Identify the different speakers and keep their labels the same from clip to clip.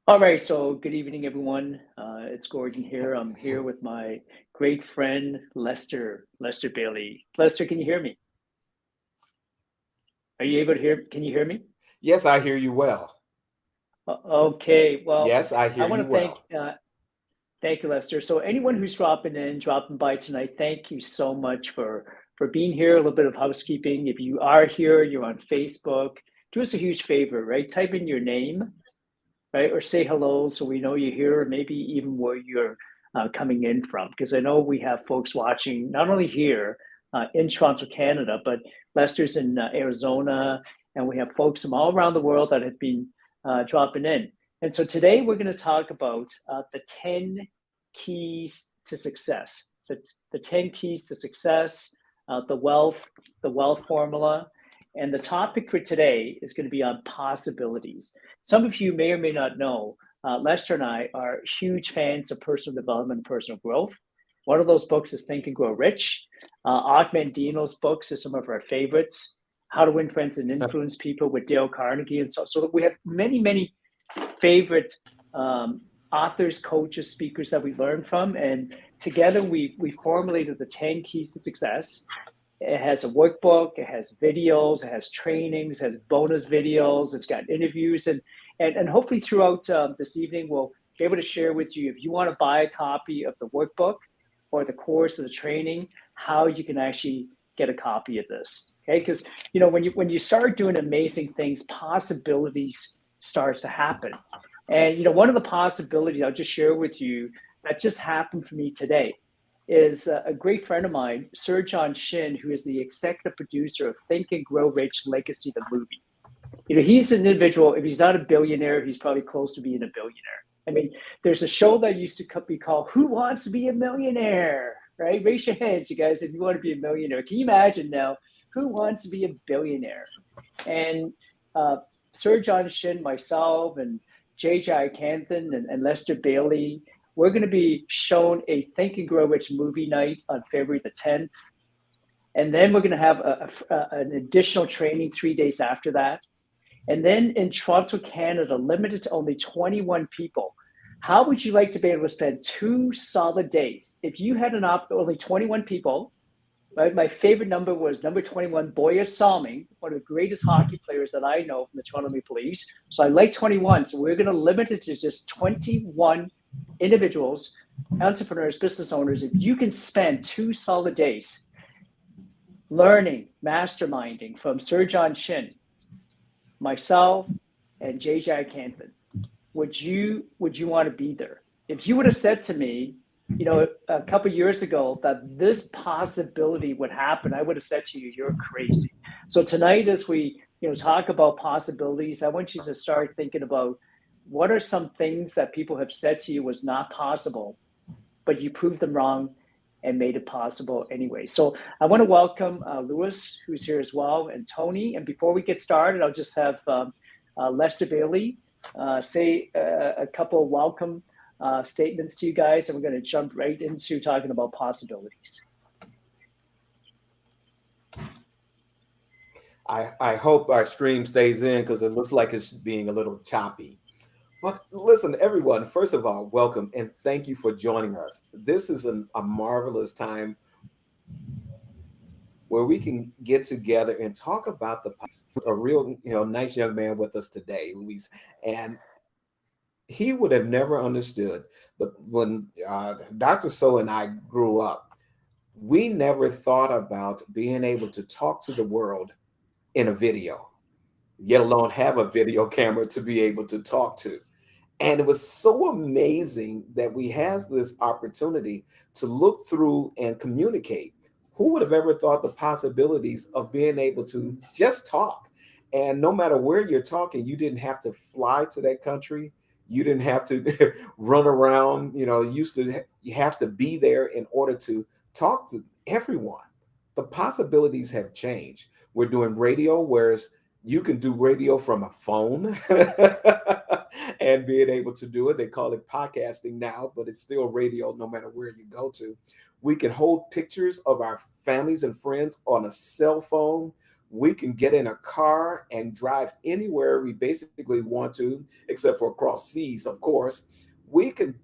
Speaker 1: All right, so good evening, everyone. It's Gordon here. I'm here with my great friend Lester Bailey. Lester, can you hear me? Are you able to hear? Can you hear me?
Speaker 2: Yes, I hear you well.
Speaker 1: Okay. Well,
Speaker 2: Yes, I
Speaker 1: I
Speaker 2: hear
Speaker 1: want
Speaker 2: you
Speaker 1: to thank
Speaker 2: well.
Speaker 1: thank you, Lester. So anyone who's dropping by tonight, thank you so much for being here. A little bit of housekeeping. If you are here, you're on Facebook. Do us a huge favor, right? Type in your name, right? Or say hello so we know you're here, or maybe even where you're coming in from. Because I know we have folks watching not only here in Toronto, Canada, but Lester's in Arizona, and we have folks from all around the world that have been dropping in. And so today we're going to talk about the 10 keys to success, the 10 keys to success, the wealth formula. And the topic for today is going to be on possibilities. Some of you may or may not know, Lester and I are huge fans of personal development and personal growth. One of those books is Think and Grow Rich. Og Mandino's books are some of our favorites. How to Win Friends and Influence People with Dale Carnegie. And so we have many, many favorite um, authors, coaches, speakers that we learn from. And together we formulated the 10 keys to success. It has a workbook, it has videos, it has trainings, it has bonus videos, it's got interviews, and hopefully throughout this evening we'll be able to share with you if you want to buy a copy of the workbook or the course or the training, how you can actually get a copy of this. Okay, because when you start doing amazing things, possibilities starts to happen. And one of the possibilities I'll just share with you that just happened for me today is a great friend of mine, Sir John Shin, who is the executive producer of Think and Grow Rich Legacy, the movie. He's an individual. If he's not a billionaire, he's probably close to being a billionaire. I mean, there's a show that used to be called "Who Wants to Be a Millionaire?" Right? Raise your hands, you guys, if you want to be a millionaire. Can you imagine now? Who wants to be a billionaire? And uh, Sir John Shin, myself, and J.J. Canthan and Lester Bailey, we're going to be shown a Think and Grow Rich movie night on February the 10th. And then we're going to have an additional training 3 days after that. And then in Toronto, Canada, limited to only 21 people. How would you like to be able to spend 2 solid days? If you had only 21 people, right? My favorite number was number 21, Boya Salming, one of the greatest hockey players that I know from the Toronto Maple Leafs. So I like 21. So we're going to limit it to just 21 individuals, entrepreneurs, business owners. If you can spend 2 solid days learning, masterminding from Sir John Shin, myself, and JJ Canthan, would you want to be there? If you would have said to me, a couple of years ago that this possibility would happen, I would have said to you, you're crazy. So tonight, as we talk about possibilities, I want you to start thinking about what are some things that people have said to you was not possible, but you proved them wrong and made it possible anyway. So I want to welcome Lewis, who's here as well, and Tony. And before we get started, I'll just have Lester Bailey say a couple of welcome statements to you guys, and we're going to jump right into talking about possibilities.
Speaker 2: I hope our stream stays in because it looks like it's being a little choppy. But listen, everyone, first of all, welcome and thank you for joining us. This is a marvelous time where we can get together and talk about a real, nice young man with us today, Luis. And he would have never understood. But when Dr. So and I grew up, we never thought about being able to talk to the world in a video, yet alone have a video camera to be able to talk to. And it was so amazing that we have this opportunity to look through and communicate. Who would have ever thought the possibilities of being able to just talk? And no matter where you're talking, you didn't have to fly to that country. You didn't have to run around. You have to be there in order to talk to everyone. The possibilities have changed. We're doing radio, whereas you can do radio from a phone and being able to do it. They call it podcasting now, but it's still radio no matter where you go to. We can hold pictures of our families and friends on a cell phone. We can get in a car and drive anywhere we basically want to, except for across seas, of course. We can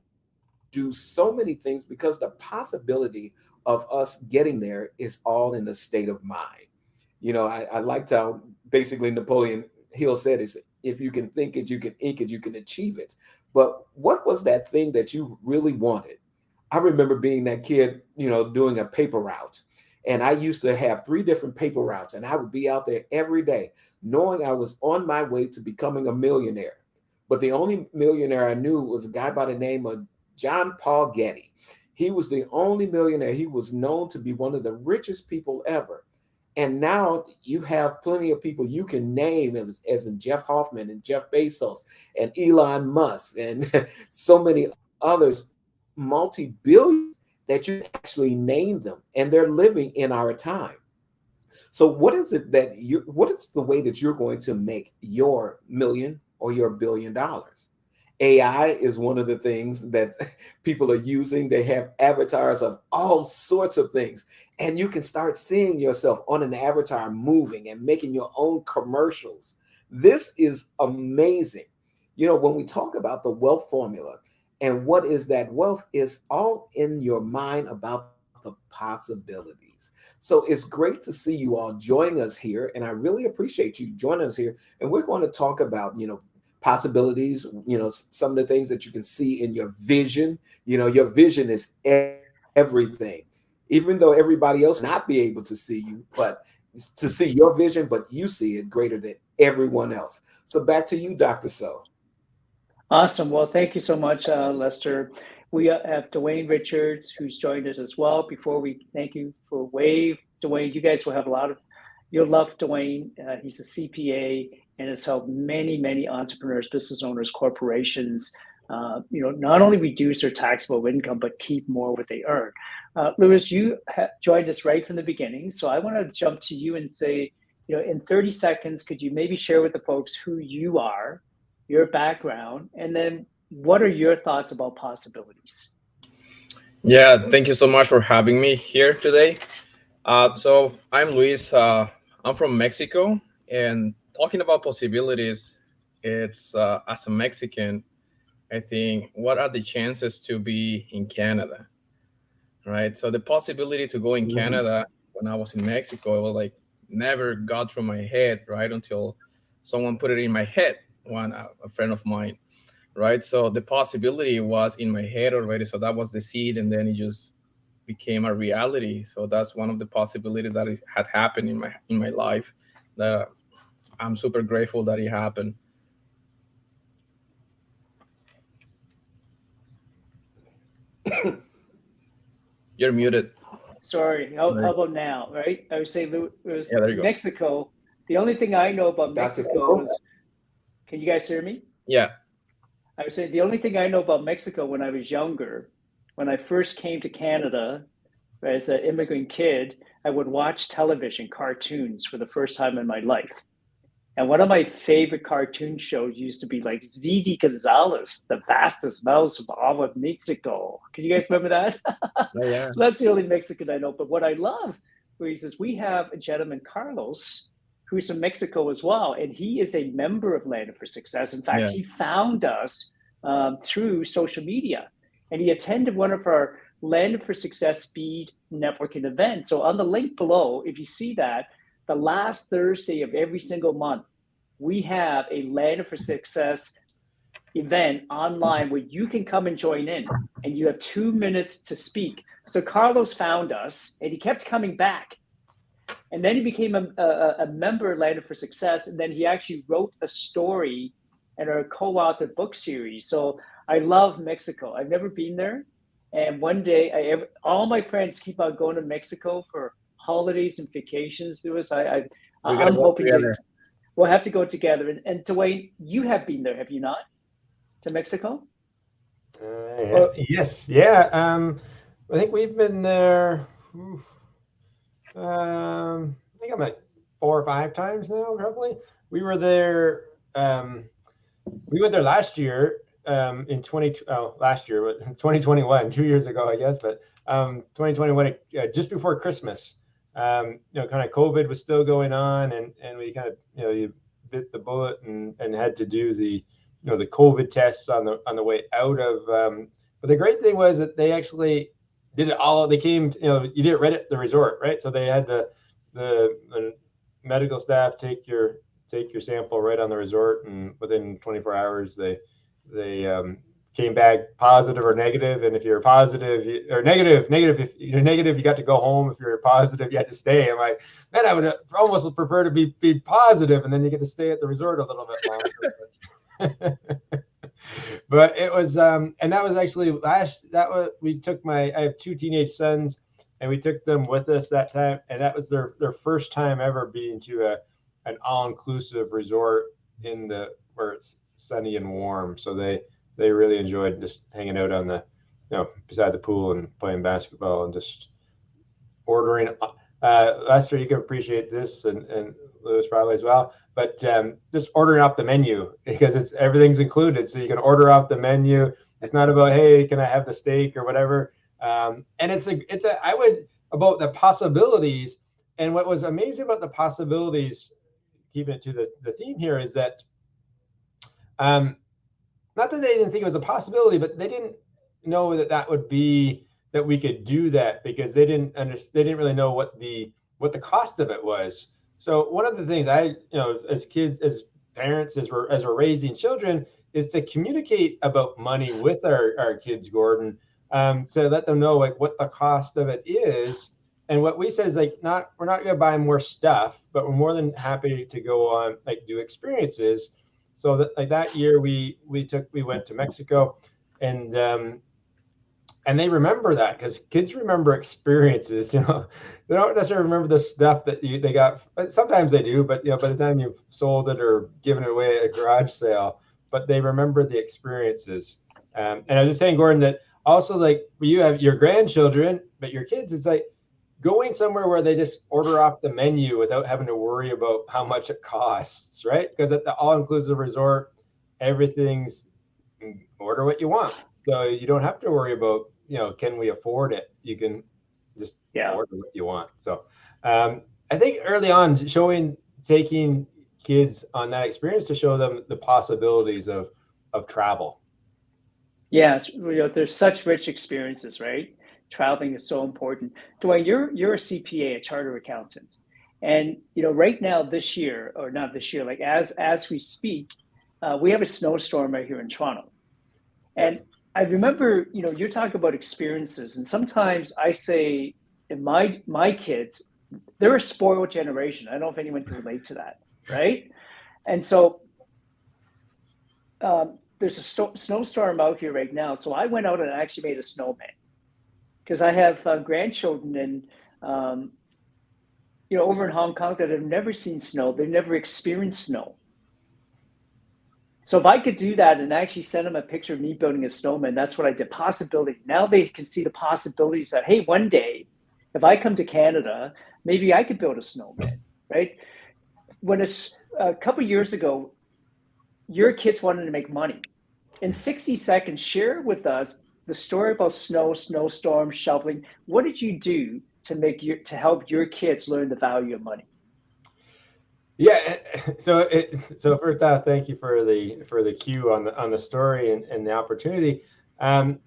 Speaker 2: do so many things because the possibility of us getting there is all in the state of mind. I liked how basically Napoleon Hill said is, if you can think it, you can ink it, you can achieve it. But what was that thing that you really wanted? I remember being that kid, doing a paper route. And I used to have 3 different paper routes, and I would be out there every day, knowing I was on my way to becoming a millionaire. But the only millionaire I knew was a guy by the name of John Paul Getty. He was the only millionaire. He was known to be one of the richest people ever. And now you have plenty of people you can name as in Jeff Hoffman and Jeff Bezos and Elon Musk and so many others, multi-billions, that you actually name them, and they're living in our time. So what is the way that you're going to make your million or your $1 billion? AI is one of the things that people are using. They have avatars of all sorts of things. And you can start seeing yourself on an avatar moving and making your own commercials. This is amazing. When we talk about the wealth formula and what is that wealth, is all in your mind about the possibilities. So it's great to see you all joining us here. And I really appreciate you joining us here. And we're going to talk about, possibilities, some of the things that you can see in your vision. Your vision is everything, even though everybody else not be able to see you, but to see your vision, but you see it greater than everyone else. So back to you, Dr. So.
Speaker 1: Awesome. Well, thank you so much, Lester. We have Dwayne Richards, who's joined us as well. Before we thank you for Wave, Dwayne, you guys will have you'll love Dwayne. He's a CPA and has helped many, many entrepreneurs, business owners, corporations, not only reduce their taxable income, but keep more what they earn. Louis, you joined us right from the beginning. So I want to jump to you and say, in 30 seconds, could you maybe share with the folks who you are, your background, and then what are your thoughts about possibilities?
Speaker 3: Yeah, thank you so much for having me here today. So I'm Luis. I'm from Mexico, and talking about possibilities, it's as a Mexican, I think, what are the chances to be in Canada, right? So the possibility to go in Canada when I was in Mexico, it was like never got through my head, right? Until someone put it in my head, a friend of mine, right? So the possibility was in my head already. So that was the seed, and then it just became a reality. So that's one of the possibilities that had happened in my life that I'm super grateful that it happened. You're muted.
Speaker 1: Sorry. How about now? Right? I would say Mexico.
Speaker 3: Go.
Speaker 1: The only thing I know about Mexico is, can you guys hear me?
Speaker 3: Yeah.
Speaker 1: I would say the only thing I know about Mexico when I was younger, when I first came to Canada as an immigrant kid, I would watch television cartoons for the first time in my life. And one of my favorite cartoon shows used to be like Zidi Gonzalez, the fastest mouse of all of Mexico. Can you guys remember that?
Speaker 3: Oh, yeah.
Speaker 1: So that's the only Mexican I know. But what I love, where he says, we have a gentleman, Carlos, who's from Mexico as well. And he is a member of Landed for Success. In fact, he found us through social media. And he attended one of our Landed for Success speed networking events. So on the link below, if you see that, the last Thursday of every single month, we have a Landed for Success event online where you can come and join in, and you have 2 minutes to speak. So Carlos found us, and he kept coming back. And then he became a member of Landed for Success, and then he actually wrote a story and a co-authored book series. So I love Mexico. I've never been there. And one day, all my friends keep on going to Mexico for holidays and vacations. I'm hoping we'll have to go together. And Dwayne, you have been there, have you not? To Mexico?
Speaker 4: Yes. Yeah. I think we've been there. I think I'm at 4 or 5 times now, probably. We were there. We went there last year. In 2021, 2 years ago, I guess, but 2021, just before Christmas. kind of COVID was still going on, and we kind of, you bit the bullet and had to do the COVID tests on the way out of. But the great thing was that they actually did it all. They came, you did it right at the resort, right? So they had the medical staff take your sample right on the resort, and within 24 hours they came back positive or negative. And if you're positive or negative, if you're negative, you got to go home. If you're positive, you had to stay. I'm like, man, I would almost prefer to be positive, and then you get to stay at the resort a little bit longer. But it was, and that was actually I have 2 teenage sons, and we took them with us that time, and that was their first time ever being to an all-inclusive resort where it's sunny and warm. So they really enjoyed just hanging out on the, beside the pool and playing basketball and just ordering. Lester, you can appreciate this, and Lewis probably as well. But just ordering off the menu, because everything's included, so you can order off the menu. It's not about, hey, can I have the steak or whatever. And about the possibilities. And what was amazing about the possibilities, keeping it to the theme here, is that not that they didn't think it was a possibility, but they didn't know that would be, that we could do that, because they didn't really know what the cost of it was. So one of the things as kids, as parents, as we're raising children, is to communicate about money with our kids, Gordon. So let them know what the cost of it is. And what we say is we're not going to buy more stuff, but we're more than happy to go on, do experiences. So that year we went to Mexico, and they remember that, because kids remember experiences. They don't necessarily remember the stuff that they got. Sometimes they do, but by the time you've sold it or given it away at a garage sale, but they remember the experiences. And I was just saying, Gordon, that also you have your grandchildren, but your kids, it's going somewhere where they just order off the menu without having to worry about how much it costs, right? Because at the all-inclusive resort, everything's order what you want. So you don't have to worry about, can we afford it? You can just order what you want. So I think early on, taking kids on that experience to show them the possibilities of travel.
Speaker 1: Yeah, there's such rich experiences, right? Traveling is so important. Dwayne, you're a CPA, a charter accountant, and right now, this year, or not this year, as we speak, we have a snowstorm right here in Toronto. And I remember, you're talking about experiences, and sometimes I say, in my kids, they're a spoiled generation. I don't know if anyone can relate to that, right? And so there's a snowstorm out here right now. So I went out and actually made a snowman, because I have grandchildren, and over in Hong Kong, that have never seen snow. They've never experienced snow. So if I could do that and actually send them a picture of me building a snowman, that's what I did. Possibility. Now they can see the possibilities that, hey, one day, if I come to Canada, maybe I could build a snowman, right? When a couple of years ago, your kids wanted to make money. In 60 seconds, share with us the story about snowstorm, shoveling. What did you do to help your kids learn the value of money?
Speaker 4: Yeah. So first off, thank you for the cue on the story and the opportunity. And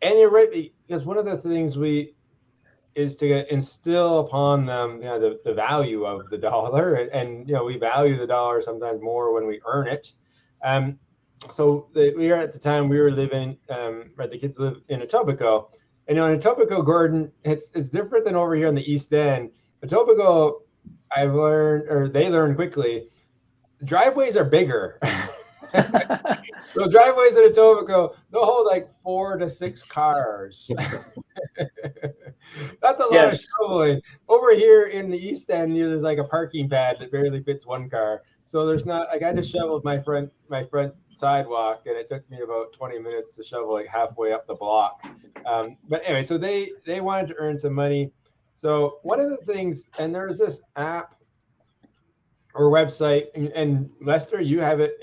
Speaker 4: you're right, because one of the things is to instill upon them, the value of the dollar, and we value the dollar sometimes more when we earn it. So we are at the time we were living, the kids live in Etobicoke, and in Etobicoke, Gordon, it's different than over here in the East End. Etobicoke, I've learned, or they learned quickly, driveways are bigger. Those driveways in Etobicoke, they'll hold 4 to 6 cars. That's a lot of shoveling. Over here in the East End, there's a parking pad that barely fits 1 car. So there's not, I just shoveled my front sidewalk, and it took me about 20 minutes to shovel halfway up the block. But anyway, so they wanted to earn some money. So one of the things, and there's this app or website, and Lester, you have it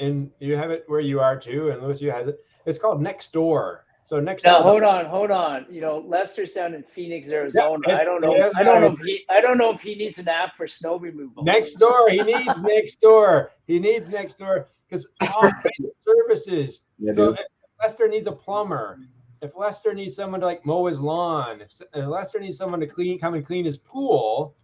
Speaker 4: where you are too, and Lewis, you have it. It's called Nextdoor, So next
Speaker 1: Now
Speaker 4: door,
Speaker 1: hold on. You know, Lester's down in Phoenix, Arizona.
Speaker 4: Yeah,
Speaker 1: I don't know.
Speaker 4: yeah,
Speaker 1: I don't know if I don't know if he needs an app for snow removal.
Speaker 4: next door, he needs next door. He needs next door because all services.
Speaker 2: Yeah,
Speaker 4: So
Speaker 2: dude.
Speaker 4: if Lester needs a plumber, if Lester needs someone to like mow his lawn, if Lester needs someone to come and clean his pool,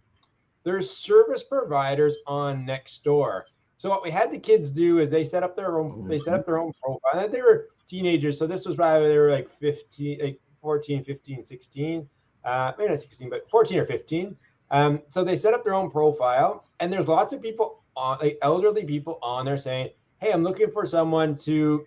Speaker 4: there's service providers on next door. So what we had the kids do is they set up their own profile. And they were teenagers, so this was probably they were like 15, like 14, 15, 16. Maybe not 16, but 14 or 15. So they set up their own profile, and there's lots of people on, like elderly people on there saying, "Hey, I'm looking for someone to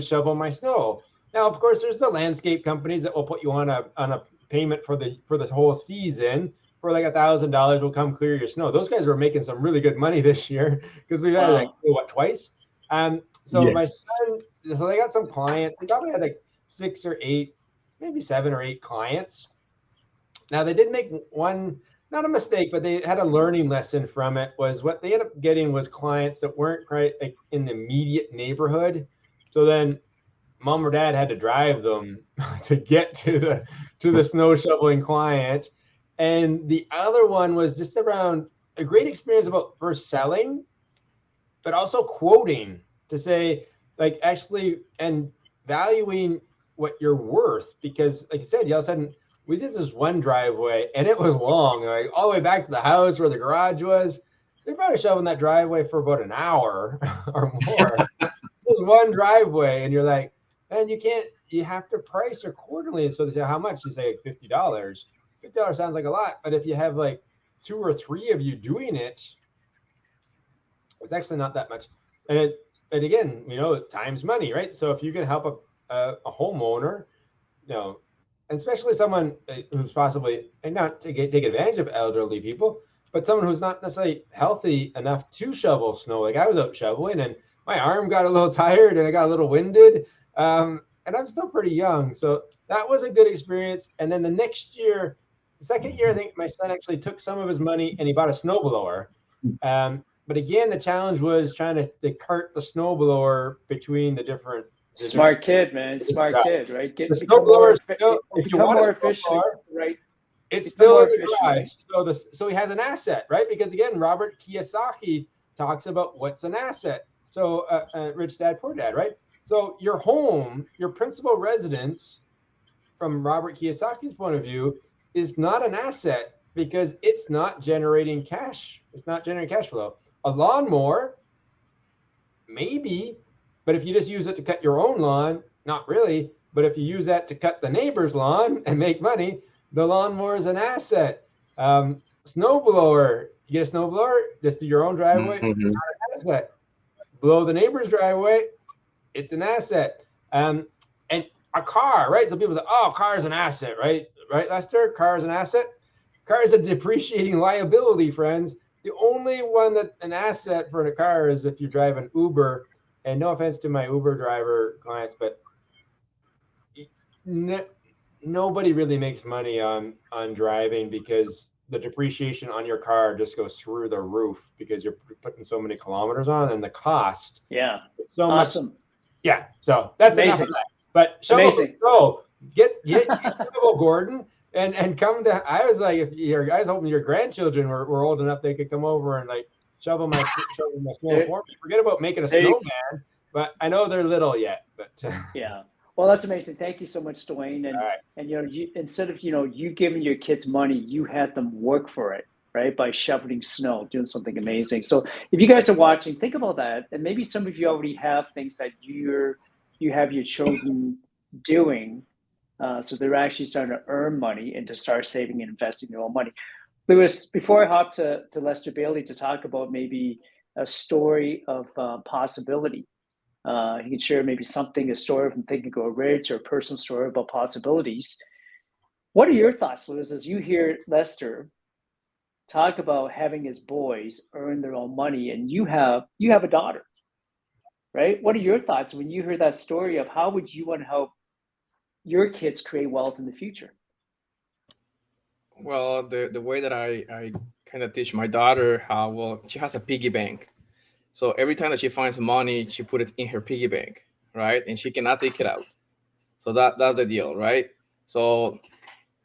Speaker 4: shovel my snow." Now, of course, there's the landscape companies that will put you on a payment for the whole season. For like $1,000 will come clear your snow. Those guys were making some really good money this year because we've had like twice. So my son, so they got some clients. They probably had like 6 or 8, maybe 7 or 8 clients. Now they did make one, not a mistake, but they had a learning lesson from it. Was what they ended up getting was clients that weren't quite like in the immediate neighborhood. So then mom or dad had to drive them to get to the snow shoveling client. And the other one was just around a great experience about first selling, but also quoting to say, like, actually, and valuing what you're worth. Because, like I said, all of a sudden, we did this one driveway, and it was long, like all the way back to the house where the garage was. They're probably shoveling that driveway for about an hour or more. Just one driveway, and you're like, man, you have to price accordingly. And so they say, how much? You say like $50. $50 sounds like a lot, but if you have like 2 or 3 of you doing it, it's actually not that much. And again, time's money, right? So if you can help a homeowner, and especially someone who's possibly, and not to take advantage of elderly people, but someone who's not necessarily healthy enough to shovel snow. Like I was out shoveling and my arm got a little tired and I got a little winded. And I'm still pretty young. So that was a good experience. And then the second year, I think my son actually took some of his money and he bought a snowblower. But again, the challenge was trying to cart the snowblower between the different.
Speaker 1: Smart kid, man. Smart kid, right?
Speaker 4: The snowblower, if you want
Speaker 1: more
Speaker 4: a
Speaker 1: efficient,
Speaker 4: snowblower,
Speaker 1: right?
Speaker 4: it's still in the
Speaker 1: efficient,
Speaker 4: garage.
Speaker 1: right?
Speaker 4: So he has an asset, right? Because again, Robert Kiyosaki talks about what's an asset. So Rich Dad, Poor Dad, right? So your home, your principal residence, from Robert Kiyosaki's point of view, is not an asset because it's not generating cash. It's not generating cash flow. A lawnmower, maybe, but if you just use it to cut your own lawn, not really. But if you use that to cut the neighbor's lawn and make money, the lawnmower is an asset. Snowblower, you get a snowblower, just do your own driveway, not an asset. Blow the neighbor's driveway, it's an asset. And a car, right? So people say, oh, car is an asset, right? Right, Lester? Car is an asset. Car is a depreciating liability, friends. The only one that an asset for a car is if you drive an Uber. And no offense to my Uber driver clients, but nobody really makes money on driving because the depreciation on your car just goes through the roof because you're putting so many kilometers on, and the cost.
Speaker 1: Yeah.
Speaker 4: So
Speaker 1: awesome.
Speaker 4: Much. Yeah. So that's amazing. Enough of that. But shovel, get shovel, Gordon, and come to. I was like, if your guys hoping your grandchildren were old enough, they could come over and like shovel my snow for me. Forget about making a snowman, but I know they're little yet. But
Speaker 1: yeah. Well, that's amazing. Thank you so much, Dwayne. And
Speaker 4: right.
Speaker 1: and instead of you giving your kids money, you had them work for it, right? By shoveling snow, doing something amazing. So if you guys are watching, think about that. And maybe some of you already have things that you have your children doing. So they're actually starting to earn money and to start saving and investing their own money. Lewis, before I hop to Lester Bailey to talk about maybe a story of possibility, he can share maybe a story from Think and Grow Rich or a personal story about possibilities. What are your thoughts, Lewis, as you hear Lester talk about having his boys earn their own money, and you have a daughter, right? What are your thoughts when you hear that story of how would you want to help your kids create wealth in the future?
Speaker 3: Well, the way that I kind of teach my daughter how, she has a piggy bank. So every time that she finds money, she put it in her piggy bank, right? And she cannot take it out. So that's the deal, right? So,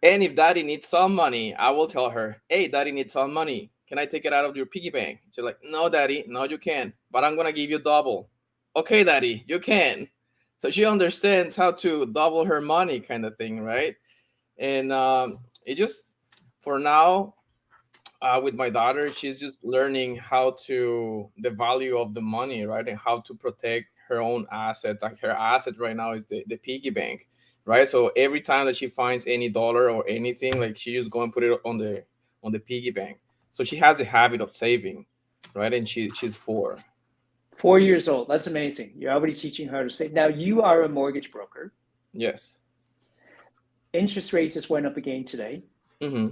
Speaker 3: and if daddy needs some money, I will tell her, hey, daddy needs some money. Can I take it out of your piggy bank? She's like, no, daddy, no, you can't. But I'm going to give you double. Okay, daddy, you can. So she understands how to double her money kind of thing, right? And it just, for now, with my daughter, she's just learning how to, the value of the money, right? And how to protect her own assets. Like her asset right now is the piggy bank, right? So every time that she finds any dollar or anything, like she just go and put it on the piggy bank. So she has a habit of saving, right? And she's 4.
Speaker 1: 4 years old. That's amazing. You're already teaching her to save. Now you are a mortgage broker.
Speaker 3: Yes.
Speaker 1: Interest rates just went up again today.
Speaker 3: Mm-hmm.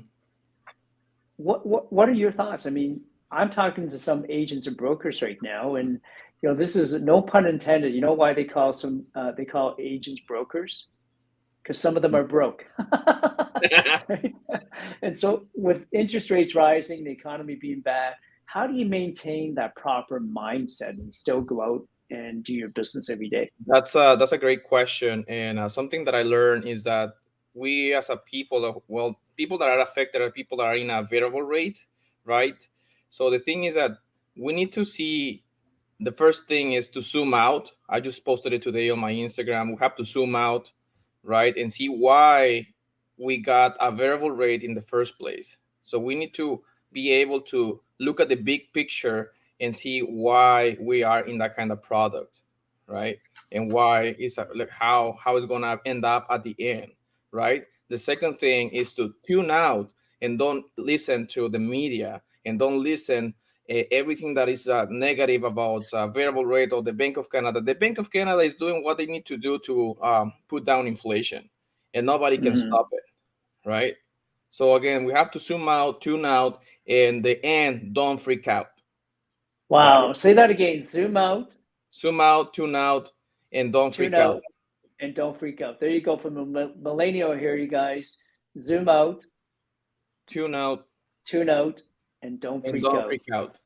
Speaker 1: What are your thoughts? I mean, I'm talking to some agents and brokers right now, and this is no pun intended. You know why they call agents brokers? Because some of them are broke. Right? And so with interest rates rising, the economy being bad, how do you maintain that proper mindset and still go out and do your business every day?
Speaker 3: That's a great question, and something that I learned is that we as a people, well, people that are affected are people that are in a variable rate, right? So the thing is that we need to see. The first thing is to zoom out. I just posted it today on my Instagram. We have to zoom out, right, and see why we got a variable rate in the first place. So we need to be able to look at the big picture and see why we are in that kind of product, right? And why is like how it's gonna end up at the end, right? The second thing is to tune out and don't listen to the media and don't listen everything that is negative about variable rate or the Bank of Canada. The Bank of Canada is doing what they need to do to put down inflation, and nobody can stop it, right? So again, we have to zoom out, tune out, and the end, don't freak out.
Speaker 1: Wow.
Speaker 3: Right?
Speaker 1: Say that again. Zoom out,
Speaker 3: Zoom out, tune out, and don't
Speaker 1: tune
Speaker 3: freak out.
Speaker 1: out, and don't freak out. There you go from a millennial here, you guys. Zoom out,
Speaker 3: Tune out,
Speaker 1: tune out, and don't
Speaker 3: and
Speaker 1: freak
Speaker 3: don't
Speaker 1: out.
Speaker 3: freak out.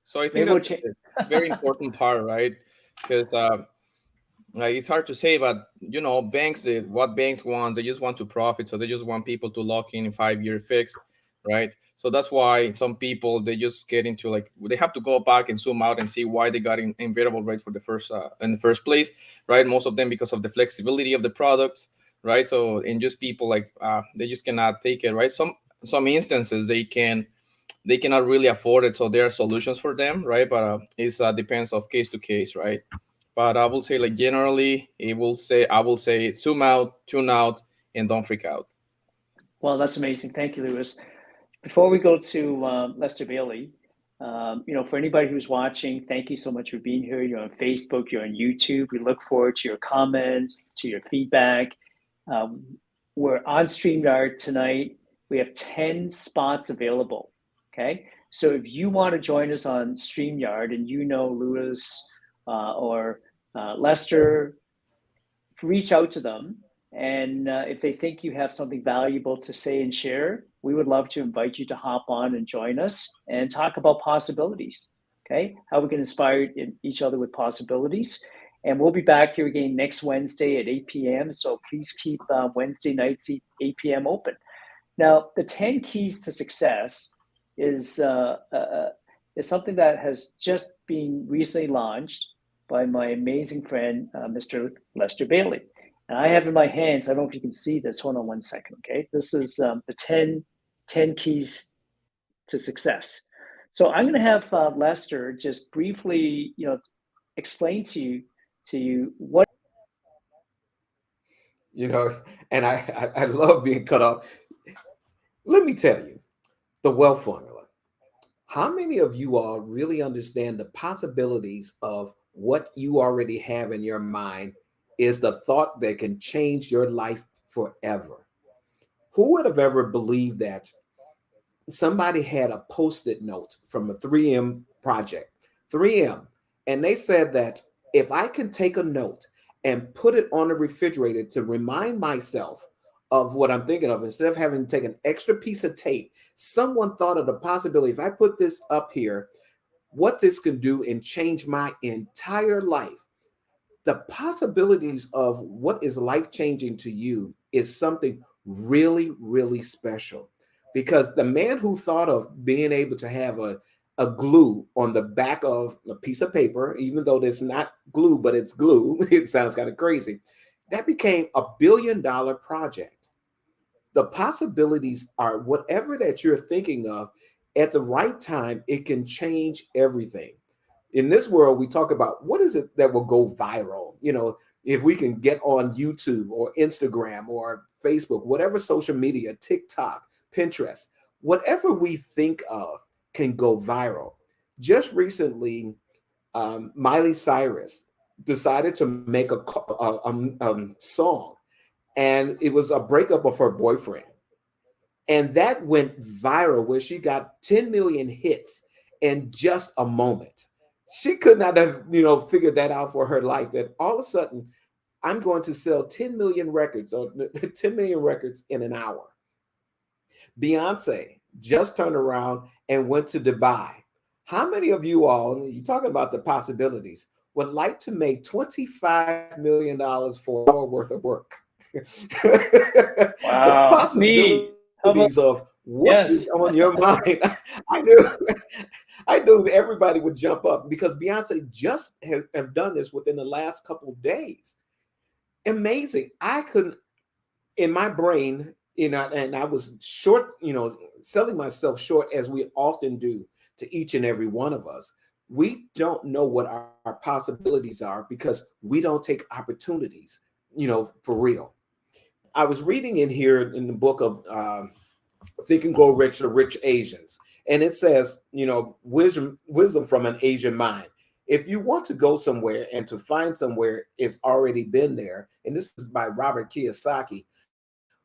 Speaker 3: So I think
Speaker 1: Maybe we'll
Speaker 3: that's a very important part, right? Because it's hard to say, but banks, what banks want, they just want to profit, so they just want people to lock in 5-year fixed, right? So that's why some people, they just get into, like, they have to go back and zoom out and see why they got in variable rate for the first in the first place, right? Most of them because of the flexibility of the products, right? So, and just people like they just cannot take it, right? Some instances they cannot really afford it, so there are solutions for them, right? But it depends of case to case, right? But I will say, like, generally, I will say zoom out, tune out, and don't freak out.
Speaker 1: Well, that's amazing. Thank you, Lewis. Before we go to Lester Bailey, for anybody who's watching, thank you so much for being here. You're on Facebook, you're on YouTube. We look forward to your comments, to your feedback. We're on StreamYard tonight. We have 10 spots available. Okay. So if you want to join us on StreamYard and Lewis or Lester, reach out to them. And if they think you have something valuable to say and share, we would love to invite you to hop on and join us and talk about possibilities. Okay. How we can inspire each other with possibilities. And we'll be back here again next Wednesday at 8 p.m. So please keep Wednesday nights 8 p.m. open. Now, the 10 keys to success is something that has just been recently launched by my amazing friend, Mr. Lester Bailey. And I have in my hands, I don't know if you can see this. Hold on one second, okay? This is the 10 keys to success. So I'm going to have Lester just briefly, explain to you what.
Speaker 2: And I love being cut off. Let me tell you, the wealth formula. How many of you all really understand the possibilities of what you already have in your mind is the thought that can change your life forever? Who would have ever believed that somebody had a Post-it note from a 3M project, 3M, and they said that if I can take a note and put it on the refrigerator to remind myself of what I'm thinking of, instead of having to take an extra piece of tape, someone thought of the possibility, if I put this up here, what this can do and change my entire life. the possibilities of what is life changing to you is something really, really special. Because the man who thought of being able to have a glue on the back of a piece of paper, even though there's not glue, but it's glue, it sounds kind of crazy, that became $1 billion project. The possibilities are whatever that you're thinking of at the right time, it can change everything. In this world, we talk about what is it that will go viral? If we can get on YouTube or Instagram or Facebook, whatever social media, TikTok, Pinterest, whatever we think of can go viral. Just recently, Miley Cyrus decided to make a song, and it was a breakup of her boyfriend. And that went viral where she got 10 million hits in just a moment. She could not have, figured that out for her life, that all of a sudden I'm going to sell 10 million records or 10 million records in an hour. Beyonce just turned around and went to Dubai. How many of you all, you're talking about the possibilities, would like to make $25 million for an hour worth of work?
Speaker 1: Wow.
Speaker 2: The possibilities of what is on your mind. I knew everybody would jump up because Beyonce just have done this within the last couple of days. Amazing. I couldn't, in my brain, and I was short, selling myself short, as we often do to each and every one of us. We don't know what our possibilities are because we don't take opportunities, for real. I was reading in here in the book of Think and Grow Rich, The Rich Asians. And it says, wisdom from an Asian mind. If you want to go somewhere and to find somewhere, it's already been there. And this is by Robert Kiyosaki.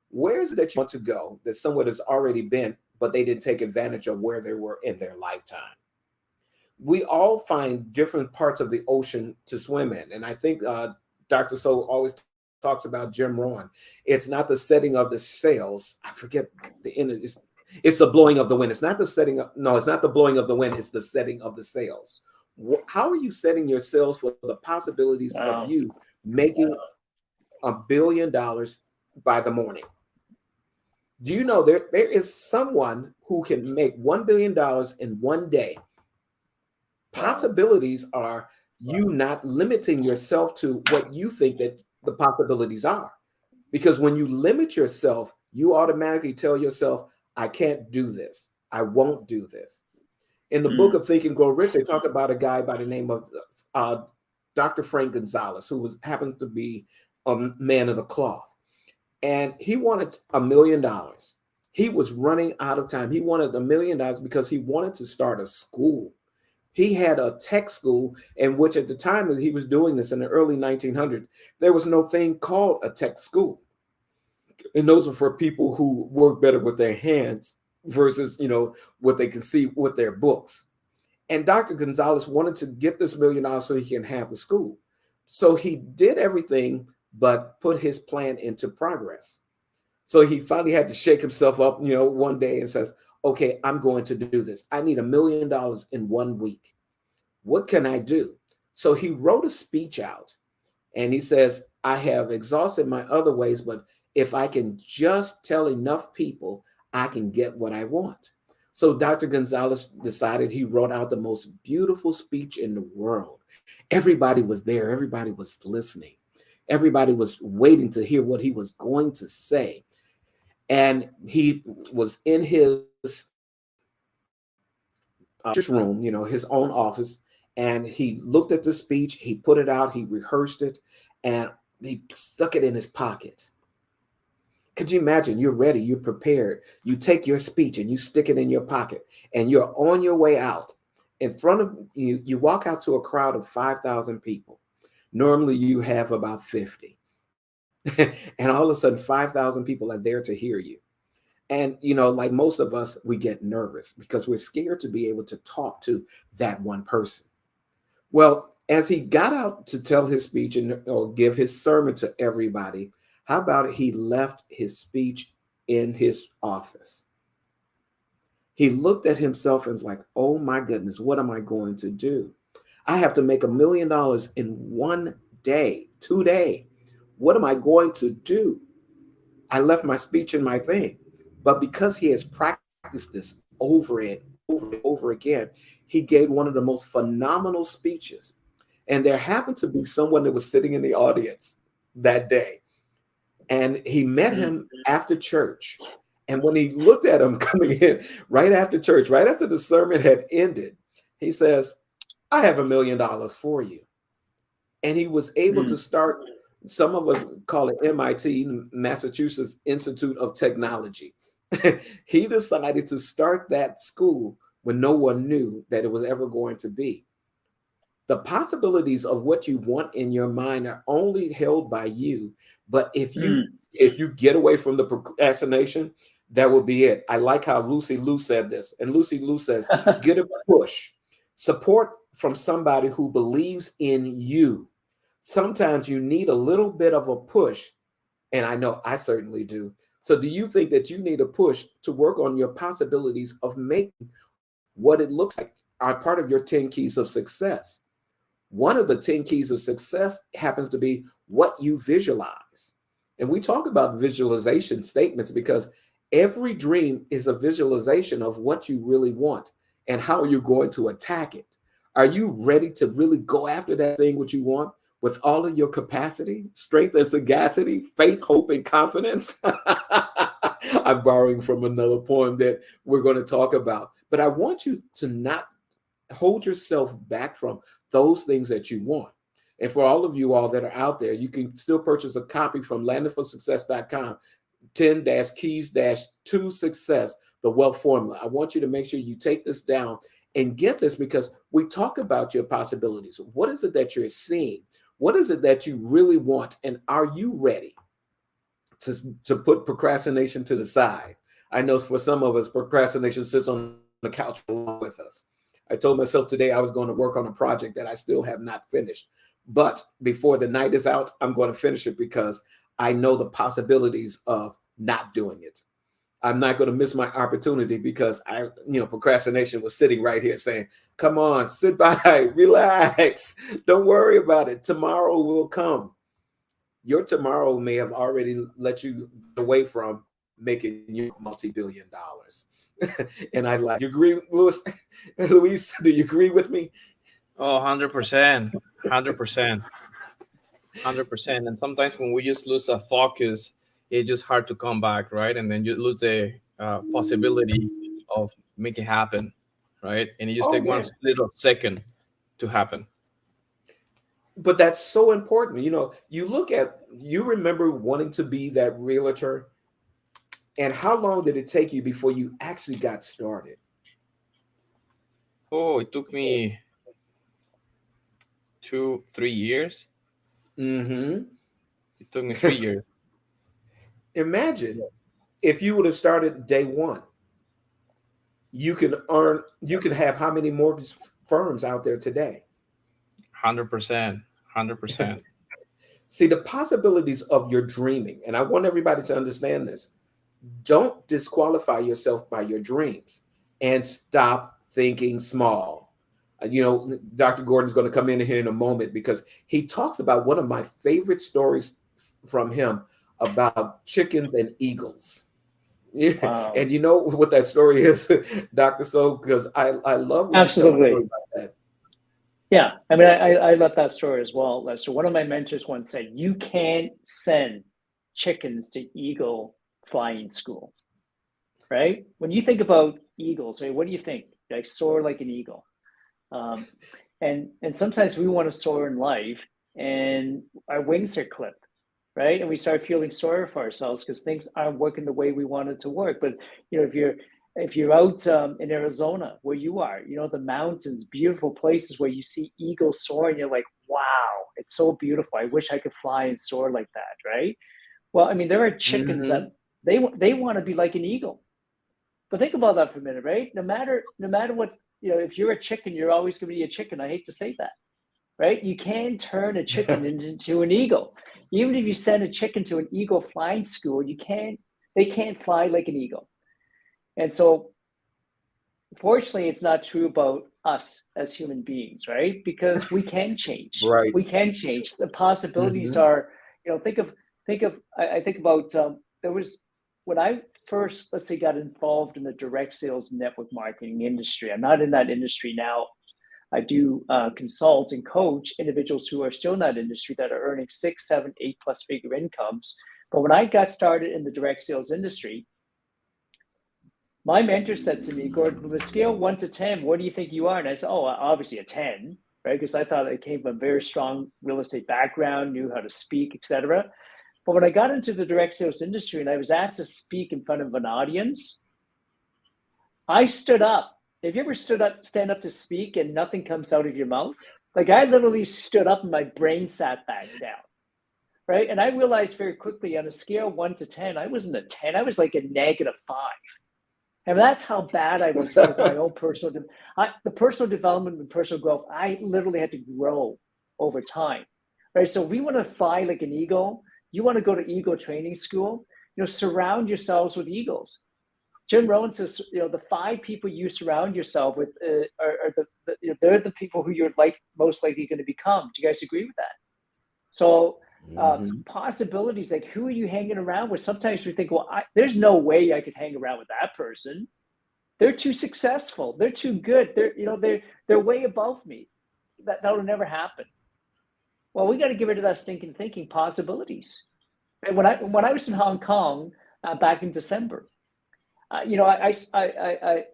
Speaker 2: Where is it that you want to go that somewhere that's already been, but they didn't take advantage of where they were in their lifetime? We all find different parts of the ocean to swim in. And I think Dr. So always talks about Jim Rohn. It's not the setting of the sails. I forget the end. It's the blowing of the wind. It's not the setting up. No, it's not the blowing of the wind. It's the setting of the sails. How are you setting your sails for the possibilities of you making $1 billion by the morning? Do you know there is someone who can make $1 billion in one day? Possibilities are you not limiting yourself to what you think that the possibilities are. Because when you limit yourself, you automatically tell yourself, I can't do this. I won't do this. In the book of Think and Grow Rich, they talk about a guy by the name of Dr. Frank Gonzalez, who happened to be a man of the cloth. And he wanted $1 million. He was running out of time. He wanted $1 million because he wanted to start a school. He had a tech school, in which at the time that he was doing this in the early 1900s, there was no thing called a tech school. And those are for people who work better with their hands versus, what they can see with their books. And Dr. Gonzalez wanted to get this $1 million so he can have the school. So he did everything but put his plan into progress. So he finally had to shake himself up, one day and says, okay, I'm going to do this. I need $1 million in 1 week. What can I do? So he wrote a speech out and he says, I have exhausted my other ways, but if I can just tell enough people, I can get what I want. So Dr. Gonzalez decided he wrote out the most beautiful speech in the world. Everybody was there. Everybody was listening. Everybody was waiting to hear what he was going to say. And he was in his room, his own office, and he looked at the speech, he put it out, he rehearsed it, and he stuck it in his pocket. Could you imagine? You're ready, you're prepared. You take your speech and you stick it in your pocket, and you're on your way out. In front of you, you walk out to a crowd of 5,000 people. Normally you have about 50. And all of a sudden, 5,000 people are there to hear you. And, like most of us, we get nervous because we're scared to be able to talk to that one person. Well, as he got out to tell his speech or give his sermon to everybody, how about it? He left his speech in his office. He looked at himself and was like, oh my goodness, what am I going to do? I have to make $1 million in 1 today, what am I going to do? I left my speech and my thing. But because he has practiced this over and over again, he gave one of the most phenomenal speeches. And there happened to be someone that was sitting in the audience that day. And he met him after church. And when he looked at him coming in right after church, right after the sermon had ended, he says, I have $1 million for you. And he was able to start, some of us call it MIT, Massachusetts Institute of Technology. He decided to start that school when no one knew that it was ever going to be. The possibilities of what you want in your mind are only held by you. But if you get away from the procrastination, that will be it. I like how Lucy Liu said this. And Lucy Liu says, get a push, support from somebody who believes in you. Sometimes you need a little bit of a push. And I know I certainly do. So do you think that you need a push to work on your possibilities of making what it looks like are part of your 10 keys of success? One of the 10 keys of success happens to be what you visualize. And we talk about visualization statements because every dream is a visualization of what you really want and how you're going to attack it. Are you ready to really go after that thing what you want with all of your capacity, strength and sagacity, faith, hope, and confidence? I'm borrowing from another poem that we're going to talk about. But I want you to not hold yourself back from those things that you want. And for all of you all that are out there, you can still purchase a copy from landedforsuccess.com, 10-keys-to success, the wealth formula. I want you to make sure you take this down and get this because we talk about your possibilities. What is it that you're seeing? What is it that you really want? And are you ready to put procrastination to the side? I know for some of us, procrastination sits on the couch along with us. I told myself today I was going to work on a project that I still have not finished. But before the night is out, I'm going to finish it because I know the possibilities of not doing it. I'm not going to miss my opportunity because procrastination was sitting right here saying, come on, sit by, relax. Don't worry about it. Tomorrow will come. Your tomorrow may have already let you get away from making you multi-billion dollars. And I like, you agree, Luis? Luis, do you agree with me?
Speaker 3: Oh, 100%, 100%, 100%. And sometimes when we just lose a focus, it's just hard to come back, right? And then you lose the possibility of making it happen, right? And it just takes one little second to happen.
Speaker 2: But that's so important. You remember wanting to be that realtor, and how long did it take you before you actually got started?
Speaker 3: Oh, it took me 2-3 years.
Speaker 2: Mm-hmm.
Speaker 3: It took me 3 years.
Speaker 2: Imagine if you would have started day one. You could have how many mortgage firms out there today?
Speaker 3: 100%, 100%.
Speaker 2: See, the possibilities of your dreaming, and I want everybody to understand this. Don't disqualify yourself by your dreams and stop thinking small. Dr. Gordon's going to come in here in a moment because he talks about one of my favorite stories from him about chickens and eagles. Yeah. Wow. And you know what that story is, Dr. So, because I love
Speaker 1: absolutely
Speaker 2: about that.
Speaker 1: Yeah, I mean, I love that story as well, Lester. One of my mentors once said, you can't send chickens to eagle flying school, right? When you think about eagles, right, what do you think? Like soar like an eagle. And sometimes we want to soar in life and our wings are clipped, right? And we start feeling sorry for ourselves because things aren't working the way we want it to work. But, if you're out in Arizona where you are, the mountains, beautiful places where you see eagles soaring, you're like, wow, it's so beautiful. I wish I could fly and soar like that, right? Well, I mean, there are chickens that they want to be like an eagle. But think about that for a minute, right? No matter what, if you're a chicken, you're always going to be a chicken. I hate to say that, right? You can turn a chicken into an eagle. Even if you send a chicken to an eagle flying school, they can't fly like an eagle. And so fortunately, it's not true about us as human beings, right? Because we can change.
Speaker 2: Right.
Speaker 1: We can change. The possibilities
Speaker 2: Mhm.
Speaker 1: are, think of, I think about, there was, when I first, let's say, got involved in the direct sales network marketing industry. I'm not in that industry now. I do consult and coach individuals who are still in that industry that are earning 6, 7, 8+ figure incomes. But when I got started in the direct sales industry, my mentor said to me, Gordon, with a scale 1 to 10, what do you think you are? And I said, oh, obviously a 10, right? Because I thought I came from a very strong real estate background, knew how to speak, etc. But when I got into the direct sales industry and I was asked to speak in front of an audience, I stood up. Have you ever stand up to speak and nothing comes out of your mouth? Like I literally stood up and my brain sat back down, right? And I realized very quickly on a scale 1 to 10, I wasn't a 10, I was like a -5. And that's how bad I was with my own the personal development and personal growth. I literally had to grow over time, right? So we want to fly like an eagle. You want to go to eagle training school, surround yourselves with eagles. Jim Rohn says, the 5 people you surround yourself with are they're the people who you're most likely going to become. Do you guys agree with that? So possibilities, like who are you hanging around with? Sometimes we think, well, there's no way I could hang around with that person. They're too successful. They're too good. They're way above me. That'll never happen. Well, we got to get rid of that stinking thinking. Possibilities. And when I was in Hong Kong back in December, I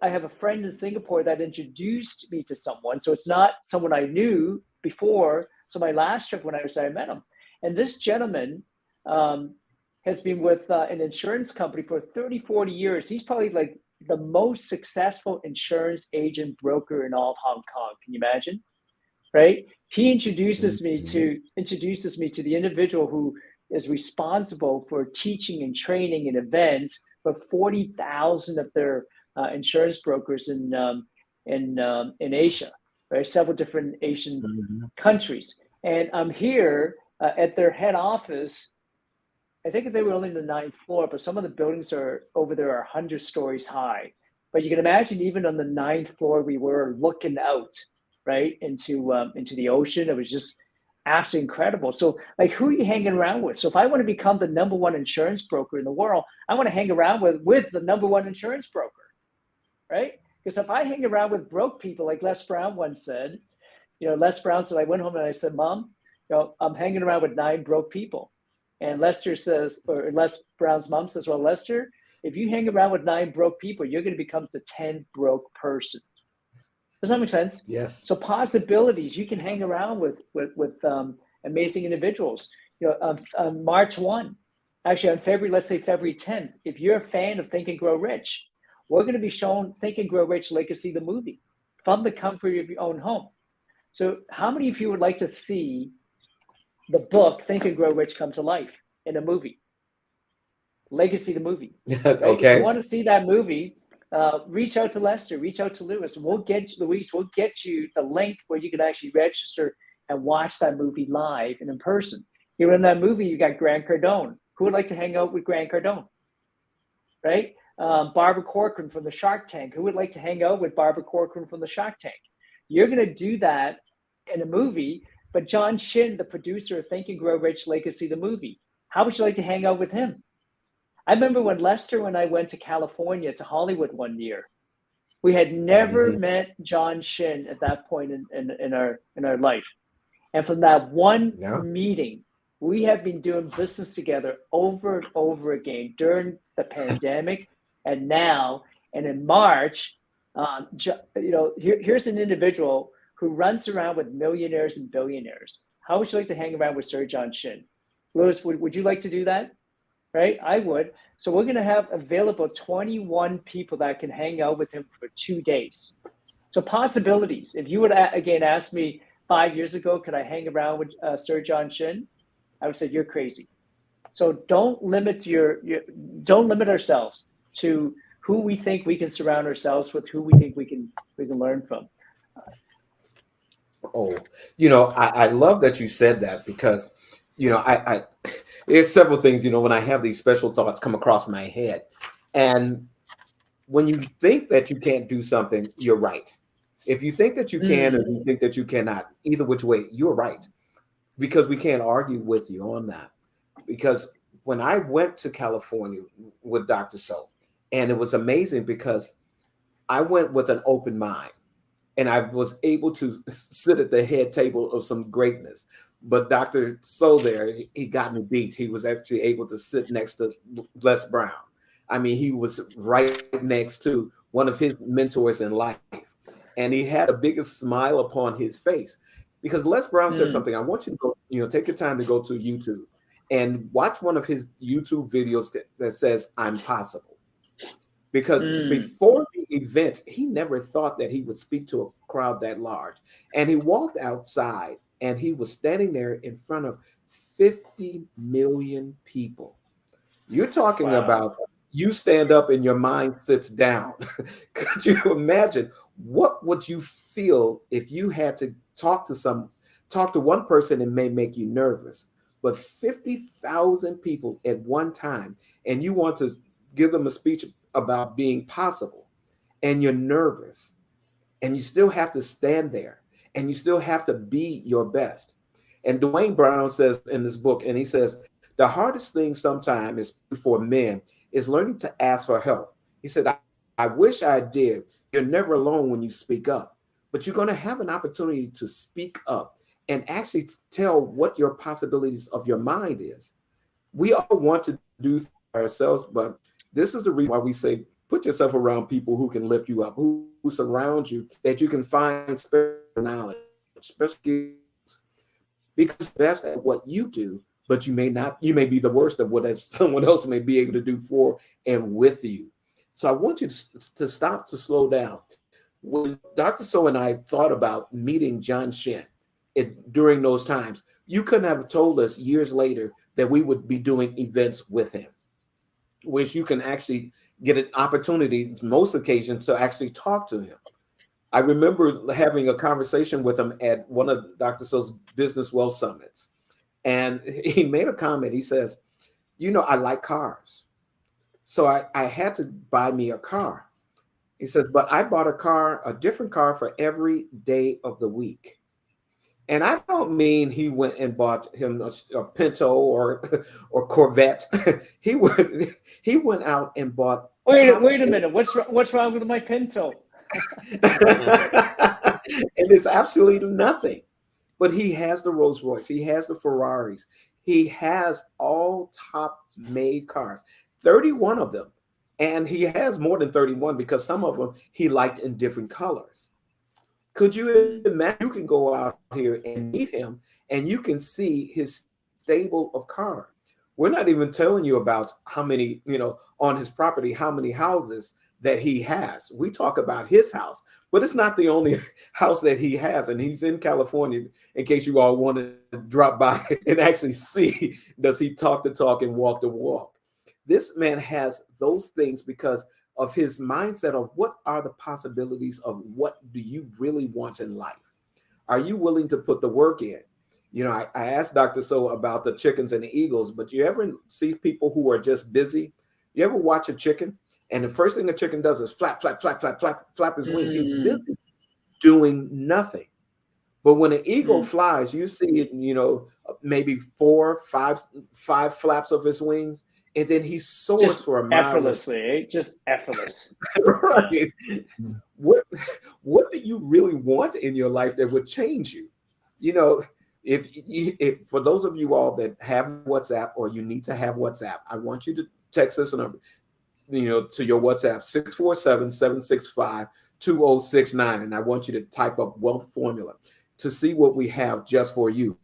Speaker 1: have a friend in Singapore that introduced me to someone. So it's not someone I knew before. So my last trip when I met him. And this gentleman has been with an insurance company for 30, 40 years. He's probably like the most successful insurance agent broker in all of Hong Kong. Can you imagine? Right? He introduces me to the individual who is responsible for teaching and training and events for 40,000 of their insurance brokers in Asia, right? Several different Asian countries. And I'm here at their head office. I think they were only on the 9th floor, but some of the buildings are over there are 100 stories high. But you can imagine even on the 9th floor, we were looking out, right, into the ocean. It was just absolutely incredible. So like, who are you hanging around with? So if I want to become the #1 insurance broker in the world, I want to hang around with the #1 insurance broker, right? Because if I hang around with broke people, like Les Brown once said, Les Brown said, I went home and I said, Mom, I'm hanging around with 9 broke people. And Lester says, or Les Brown's mom says, well, Lester, if you hang around with 9 broke people, you're going to become the 10th broke person. Does that make sense?
Speaker 2: Yes.
Speaker 1: So possibilities, you can hang around with amazing individuals. On March 1, actually on February, let's say February 10th, if you're a fan of Think and Grow Rich, we're going to be showing Think and Grow Rich Legacy, the movie, from the comfort of your own home. So how many of you would like to see the book Think and Grow Rich come to life in a movie? Legacy, the movie. Right?
Speaker 2: Okay.
Speaker 1: If you want to see that movie, reach out to Lester, reach out to Lewis. We'll get you the link where you can actually register and watch that movie live and in person. Here in that movie, you got Grant Cardone. Who would like to hang out with Grant Cardone? Right? Barbara Corcoran from the Shark Tank. Who would like to hang out with Barbara Corcoran from the Shark Tank? You're going to do that in a movie, but John Shin, the producer of Think and Grow Rich Legacy, the movie, how would you like to hang out with him? I remember when Lester and I went to California, to Hollywood one year, we had never met John Shin at that point in our life. And from that one meeting, we have been doing business together over and over again during the pandemic and now. And in March, here's an individual who runs around with millionaires and billionaires. How would you like to hang around with Sir John Shin? Lewis, would you like to do that? Right? I would. So we're going to have available 21 people that can hang out with him for 2 days. So possibilities. If you would, again, ask me 5 years ago, could I hang around with Sir John Shin? I would say, you're crazy. So don't limit don't limit ourselves to who we think we can surround ourselves with, who we think we can learn from.
Speaker 2: Oh, I love that you said that, because, I there's several things, when I have these special thoughts come across my head. And when you think that you can't do something, you're right. If you think that you can or you think that you cannot, either which way, you're right. Because we can't argue with you on that. Because when I went to California with Dr. So, and it was amazing because I went with an open mind and I was able to sit at the head table of some greatness. But Dr. So there, he got me beat. He was actually able to sit next to Les Brown. I mean, he was right next to one of his mentors in life. And he had the biggest smile upon his face because Les Brown said something. I want you to go, take your time to go to YouTube and watch one of his YouTube videos that says, "I'm possible." Because before the event, he never thought that he would speak to a crowd that large. And he walked outside and he was standing there in front of 50 million people. You're talking about you stand up and your mind sits down. Could you imagine what would you feel if you had to talk to one person and may make you nervous, but 50,000 people at one time, and you want to give them a speech about being possible, and you're nervous, and you still have to stand there, and you still have to be your best. And Dwayne Brown says in this book, and he says, the hardest thing sometimes is for men is learning to ask for help. He said, I wish I did. You're never alone when you speak up, but you're going to have an opportunity to speak up and actually tell what your possibilities of your mind is. We all want to do ourselves, but this is the reason why we say, put yourself around people who can lift you up, who surround you, that you can find special knowledge, special skills, because that's what you do, but you may be the worst of what someone else may be able to do for and with you. So I want you to stop, to slow down. When Dr. So and I thought about meeting John Shen during those times, you couldn't have told us years later that we would be doing events with him, which you can actually get an opportunity, most occasions, to actually talk to him. I remember having a conversation with him at one of Dr. So's Business Wealth Summits. And he made a comment. He says, I like cars. So I had to buy me a car. He says, but I bought a different car for every day of the week. And I don't mean he went and bought him a Pinto or Corvette. He went out and bought.
Speaker 1: Wait a minute. What's wrong with my Pinto?
Speaker 2: And it's absolutely nothing. But he has the Rolls Royce. He has the Ferraris. He has all top made cars, 31 of them. And he has more than 31 because some of them he liked in different colors. Could you imagine? You can go out here and meet him and you can see his stable of cars. We're not even telling you about how many, on his property, how many houses that he has. We talk about his house, but it's not the only house that he has. And he's in California, in case you all want to drop by and actually see, does he talk the talk and walk the walk? This man has those things because of his mindset of what are the possibilities of what do you really want in life? Are you willing to put the work in? I asked Dr. So about the chickens and the eagles, but you ever see people who are just busy? You ever watch a chicken and the first thing a chicken does is flap, flap, flap, flap, flap, flap his wings. He's busy doing nothing. But when an eagle flies, you see it, maybe 4, 5 flaps of his wings. And then he soars just for a mile.
Speaker 1: Effortlessly, just effortless.
Speaker 2: Right. What do you really want in your life that would change you? If for those of you all that have WhatsApp or you need to have WhatsApp, I want you to text this number, to your WhatsApp, 647-765-2069. And I want you to type up Wealth Formula to see what we have just for you.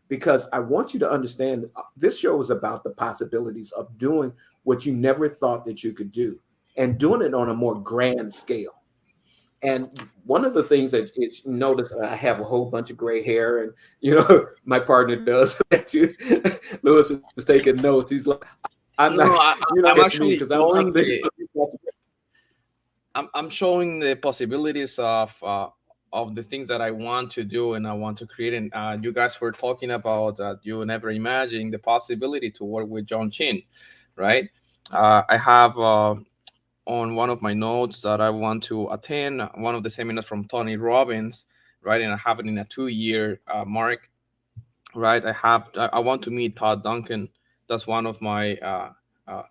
Speaker 2: Because I want you to understand this show is about the possibilities of doing what you never thought that you could do and doing it on a more grand scale. And one of the things that it's noticed, I have a whole bunch of gray hair and, my partner does. Lewis is taking notes. He's like, I'm
Speaker 3: actually I'm showing the possibilities of the things that I want to do and I want to create. And you guys were talking about you never imagined the possibility to work with John Shen, right? I have on on one of my notes that I want to attend one of the seminars from Tony Robbins, right? And I have it in a 2-year mark, right? I want to meet Todd Duncan. That's one of my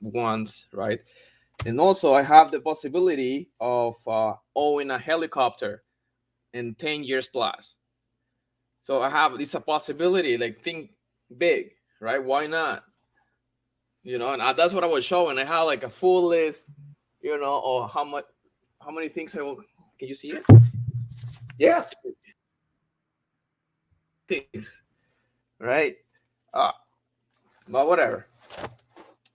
Speaker 3: wants, right? And also I have the possibility of owning a helicopter in 10 years plus. So it's a possibility, like think big, right? Why not? And that's what I was showing. I have like a full list, or how many things I will. Can you see it?
Speaker 2: Yes.
Speaker 3: Things, right? But whatever.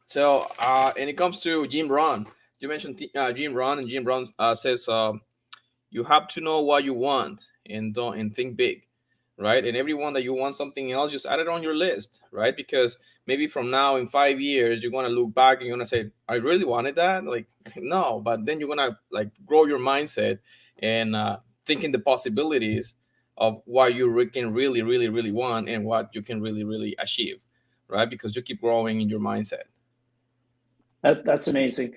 Speaker 3: So, and it comes to Jim Rohn. You mentioned Jim Rohn, and Jim Rohn says you have to know what you want and think big, right? And everyone that you want something else, just add it on your list, right? Because maybe from now in 5 years, you're gonna look back and you're gonna say, I really wanted that. Like, no, but then you're gonna like grow your mindset and thinking the possibilities of what you can really, really, really want and what you can really, really achieve, right? Because you keep growing in your mindset.
Speaker 1: That's amazing.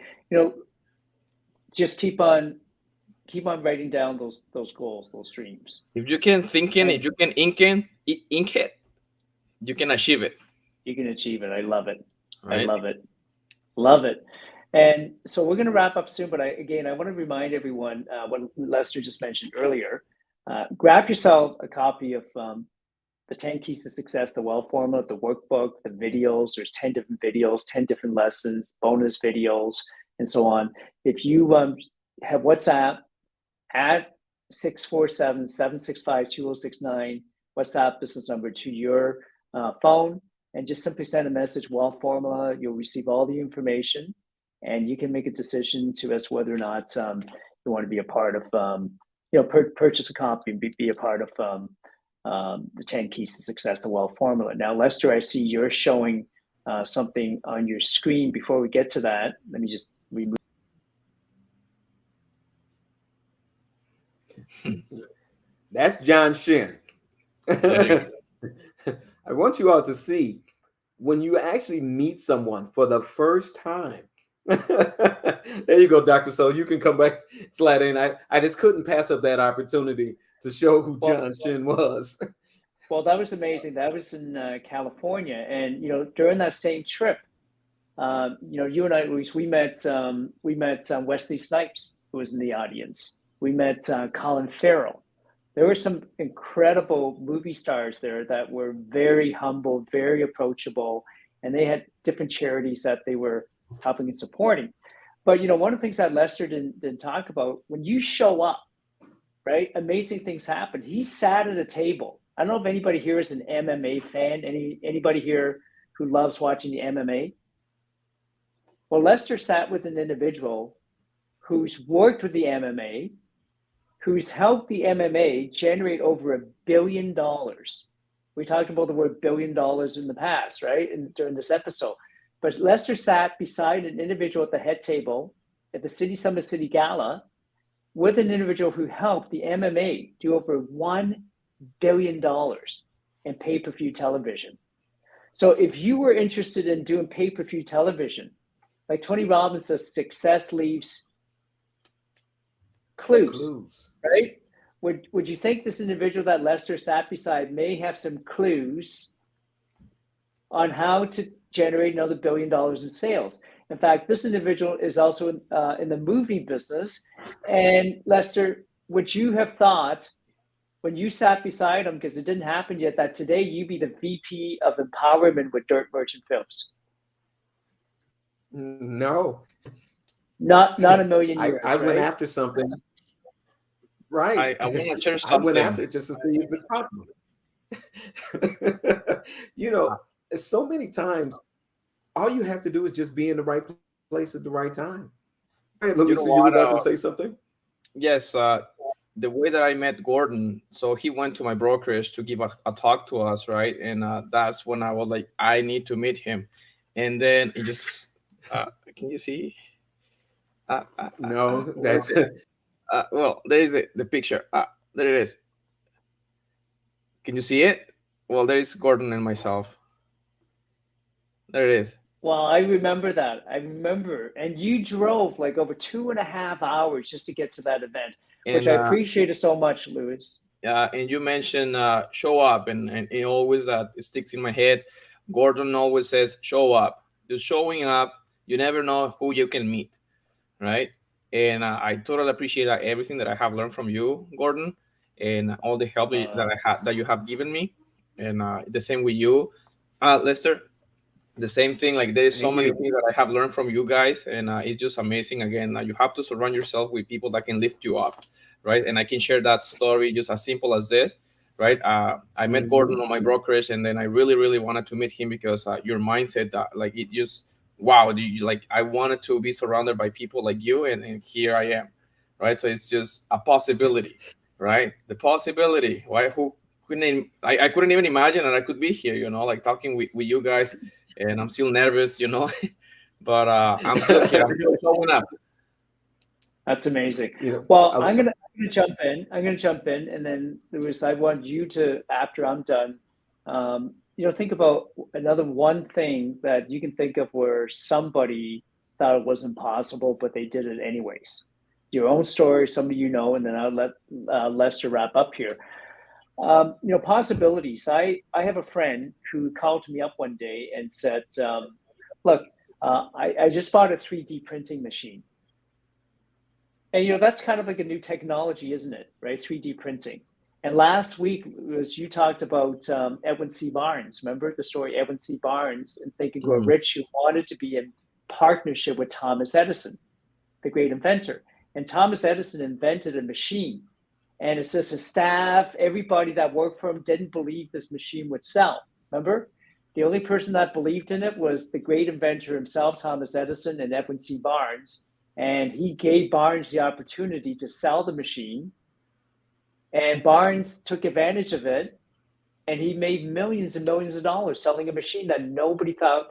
Speaker 1: Just keep on writing down those goals, those dreams.
Speaker 3: If you can think in it, you can ink it, you can achieve it.
Speaker 1: You can achieve it. I love it.
Speaker 3: Right?
Speaker 1: I love it. Love it. And so we're going to wrap up soon, but I want to remind everyone what Lester just mentioned earlier. Grab yourself a copy of the 10 Keys to Success, the Wealth Formula, the workbook, the videos. There's 10 different videos, 10 different lessons, bonus videos, and so on. If you have WhatsApp at 647-765-2069, WhatsApp business number to your phone, and just simply send a message, Wealth Formula. You'll receive all the information, and you can make a decision as whether or not you want to be a part of, purchase a copy and be a part of the 10 Keys to Success, the Wealth Formula. Now, Lester, I see you're showing something on your screen. Before we get to that, let me just remove.
Speaker 2: That's John Shin. I want you all to see when you actually meet someone for the first time. There you go, Dr. So you can come back, slide in. I just couldn't pass up that opportunity to show who John Shin was.
Speaker 1: Well, that was amazing. That was in California. And, during that same trip, you and I, Luis, we met Wesley Snipes, who was in the audience. We met Colin Farrell. There were some incredible movie stars there that were very humble, very approachable, and they had different charities that they were helping and supporting. But, one of the things that Lester didn't talk about, when you show up, right, amazing things happen. He sat at a table. I don't know if anybody here is an MMA fan. Anybody here who loves watching the MMA? Well, Lester sat with an individual who's worked with the MMA, who's helped the MMA generate over $1 billion. We talked about the word $1 billion in the past, right? And during this episode. But Lester sat beside an individual at the head table at the City Summit City Gala with an individual who helped the MMA do over $1 billion in pay-per-view television. So if you were interested in doing pay-per-view television, like Tony Robbins says, success leaves clues. Right? Would you think this individual that Lester sat beside may have some clues on how to generate another $1 billion in sales? In fact, this individual is also in the movie business. And Lester, would you have thought when you sat beside him, because it didn't happen yet, that today you be the VP of Empowerment with Dirt Merchant Films?
Speaker 2: No.
Speaker 1: Not a million years.
Speaker 2: I went after something. Right.
Speaker 3: I want to share something.
Speaker 2: I went after it just to see if it's possible. So many times, all you have to do is just be in the right place at the right time. Hey, Luis, you were about to say something?
Speaker 3: Yes. The way that I met Gordon, so he went to my brokerage to give a talk to us, right? And that's when I was like, I need to meet him. And then he just, can you see?
Speaker 2: No, that's
Speaker 3: well, there is the picture. There it is. Can you see it? Well, there is Gordon and myself. There it is.
Speaker 1: Well, I remember that. I remember. And you drove like over 2.5 hours just to get to that event, which
Speaker 3: And
Speaker 1: I appreciated so much, Louis.
Speaker 3: and you mentioned show up, and it always it sticks in my head. Gordon always says show up. Just showing up, you never know who you can meet, right? And I totally appreciate everything that I have learned from you, Gordon, and all the help
Speaker 1: Uh,
Speaker 3: that you have given me, and the same with you, Lester. The same thing. Like there's so
Speaker 2: Thank
Speaker 3: many
Speaker 2: you.
Speaker 3: things that I have learned from you guys, and it's just amazing. Again, you have to surround yourself with people that can lift you up, right? And I can share that story just as simple as this, right? I met
Speaker 2: Mhm.
Speaker 3: Gordon on my brokerage, and then I really, really wanted to meet him because your mindset, that like it just wow, like I wanted to be surrounded by people like you, and here I am, right? So it's just a possibility, right? The possibility. Why? Who couldn't? I couldn't even imagine that I could be here, like talking with you guys, and I'm still nervous, but I'm still here. I'm still showing up.
Speaker 1: that's amazing.
Speaker 2: You know,
Speaker 1: Well,
Speaker 2: I,
Speaker 1: I'm gonna jump in. I'm gonna jump in, and then Louis, I want you to, after I'm done, think about another one thing that you can think of where somebody thought it was impossible, but they did it anyways. Your own story, somebody you know, and then I'll let Lester wrap up here. Possibilities. I have a friend who called me up one day and said, "Look, I just bought a 3D printing machine." And that's kind of like a new technology, isn't it? Right? 3D printing. And last week was you talked about Edwin C. Barnes. Remember the story, Edwin C. Barnes and Think and Grow
Speaker 3: Mhm.
Speaker 1: Rich, who wanted to be in partnership with Thomas Edison, the great inventor. And Thomas Edison invented a machine. And it's just his staff, everybody that worked for him didn't believe this machine would sell. Remember? The only person that believed in it was the great inventor himself, Thomas Edison, and Edwin C. Barnes. And he gave Barnes the opportunity to sell the machine. And Barnes took advantage of it. And he made millions and millions of dollars selling a machine that nobody thought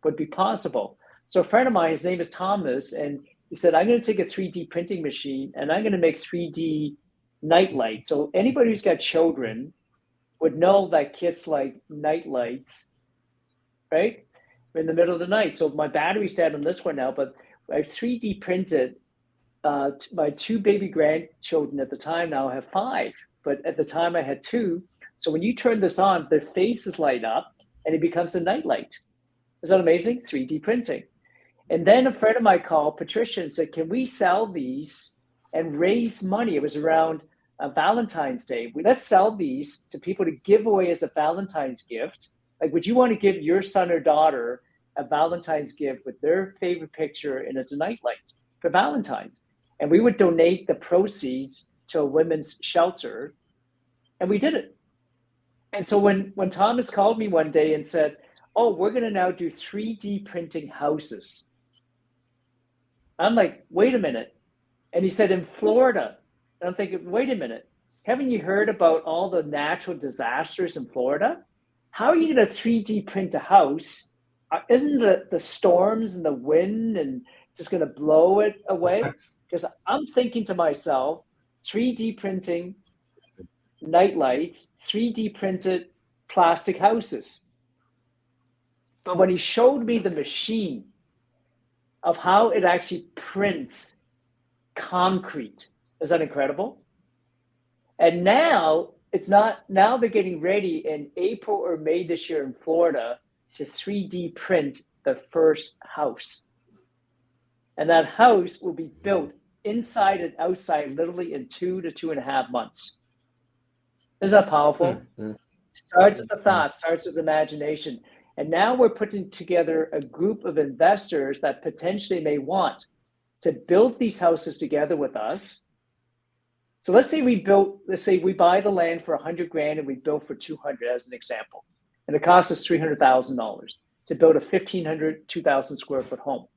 Speaker 1: would be possible. So a friend of mine, his name is Thomas, and he said, I'm going to take a 3D printing machine and I'm going to make 3D night lights. So anybody who's got children would know that kits like night lights, right? In the middle of the night. So my battery's dead on this one now, but I 3D printed my two baby grandchildren at the time. Now I have five, but at the time I had two. So when you turn this on, their faces light up and it becomes a nightlight. Is that amazing? 3D printing. And then a friend of mine called, Patricia, and said, can we sell these and raise money? It was around Valentine's Day. Let's sell these to people to give away as a Valentine's gift. Like, would you want to give your son or daughter a Valentine's gift with their favorite picture and it's a nightlight for Valentine's? And we would donate the proceeds to a women's shelter. And we did it. And so when Thomas called me one day and said, oh, we're going to now do 3D printing houses. I'm like, wait a minute. And he said, in Florida. And I'm thinking, wait a minute. Haven't you heard about all the natural disasters in Florida? How are you going to 3D print a house? Isn't the storms and the wind and just going to blow it away? Because I'm thinking to myself, 3D printing night lights, 3D printed plastic houses. But when he showed me the machine of how it actually prints concrete, is that incredible? And now it's not, now they're getting ready in April or May this year in Florida to 3D print the first house. And that house will be built inside and outside literally in 2 to 2.5 months. Isn't that powerful? Starts with the thought, starts with imagination. And now we're putting together a group of investors that potentially may want to build these houses together with us. So let's say we buy the land for 100 grand and we build for 200 as an example. And it costs us $300,000 to build a 1,500, 2,000 square foot home.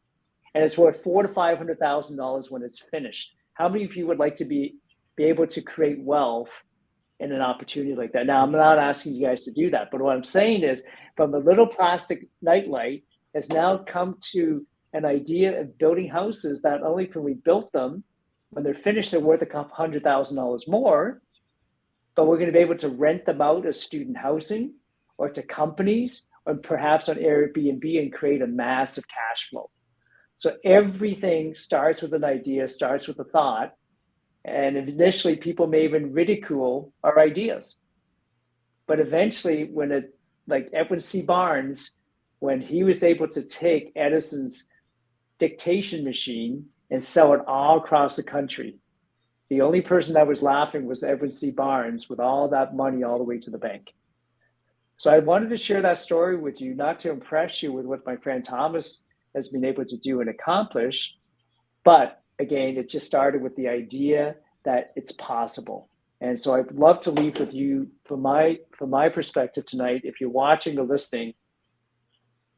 Speaker 1: And it's worth $400,000 to $500,000 when it's finished. How many of you would like to be able to create wealth in an opportunity like that? Now, I'm not asking you guys to do that, but what I'm saying is from a little plastic nightlight has now come to an idea of building houses that not only can we build them, when they're finished, they're worth $100,000 more, but we're going to be able to rent them out as student housing or to companies or perhaps on Airbnb and create a massive cash flow. So everything starts with an idea, starts with a thought. And initially, people may even ridicule our ideas. But eventually, like Edwin C. Barnes, when he was able to take Edison's dictation machine and sell it all across the country, the only person that was laughing was Edwin C. Barnes with all that money all the way to the bank. So I wanted to share that story with you, not to impress you with what my friend Thomas has been able to do and accomplish, but again, it just started with the idea that it's possible. And so I'd love to leave with you from my perspective tonight. If you're watching or listening,